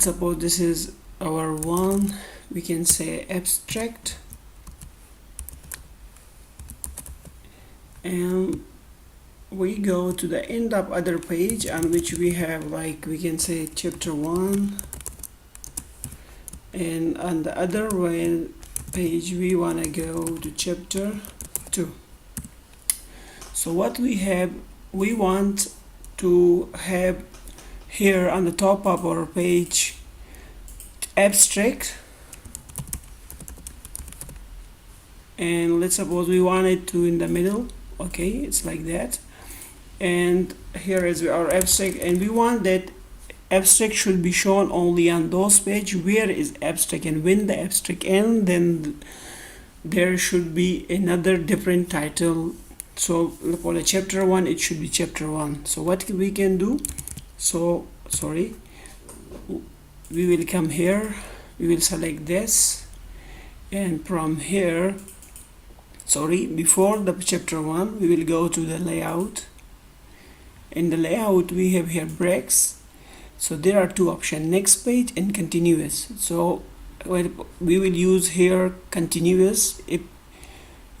Suppose this is our one, we can say abstract, and we go to the end of other page on which we have, like, we can say chapter 1, and on the other way page we want to go to chapter 2. So what we have, we want to have here on the top of our page abstract, and let's suppose we want it to in the middle. Okay, it's like that, and here is our abstract, and we want that abstract should be shown only on those page where is abstract, and when the abstract ends, then there should be another different title. So for the chapter 1, it should be chapter 1. So what we can do, so sorry, we will come here, we will select this, and from here, sorry, before the chapter 1, we will go to the layout. In the layout we have here breaks, so there are two options, next page and continuous. So we will use here continuous. If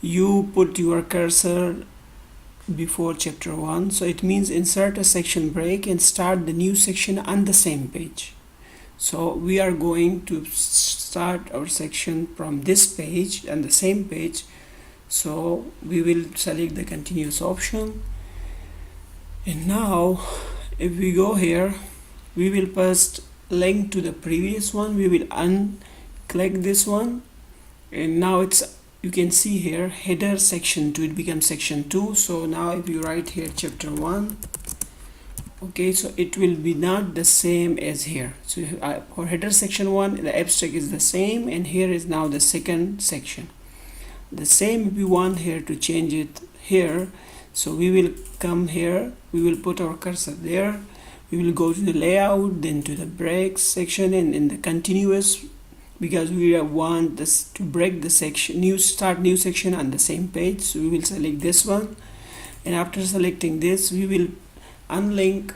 you put your cursor before chapter 1, so it means insert a section break and start the new section on the same page. So we are going to start our section from this page and the same page, so we will select the continuous option. And now if we go here, we will first link to the previous one, we will unclick this one, and now it's, you can see here header section 2, it becomes section 2. So now if you write here chapter 1, okay, so it will be not the same as here. So for header section 1, the abstract is the same, and here is now the second section. The same if we want here to change it here, so we will come here, we will put our cursor there, we will go to the layout, then to the breaks section, and in the continuous, because we want this to break the section, start new section on the same page. So we will select this one, and after selecting this, we will unlink,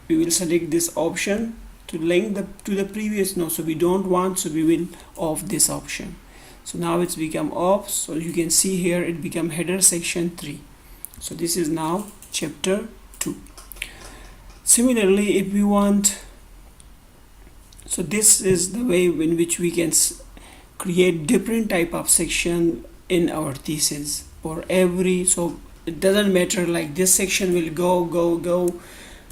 we will select this option to link to the previous. No, so we don't want, so we will off this option. So now it's become off, so you can see here it become header section 3. So this is now chapter 2. Similarly, if we want, so this is the way in which we can create different type of section in our thesis for every, so it doesn't matter, like this section will go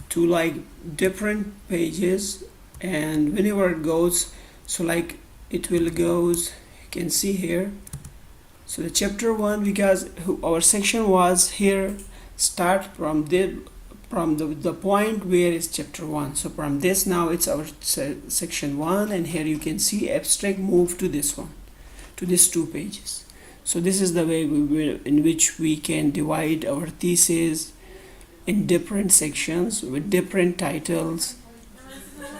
to like different pages, and whenever it goes, so like it will goes, you can see here, so the chapter 1, because our section was here, start from the point where is chapter 1. So from this, now it's our section 1, and here you can see abstract move to this one, to these 2 pages. So this is the way in which we can divide our thesis in different sections with different titles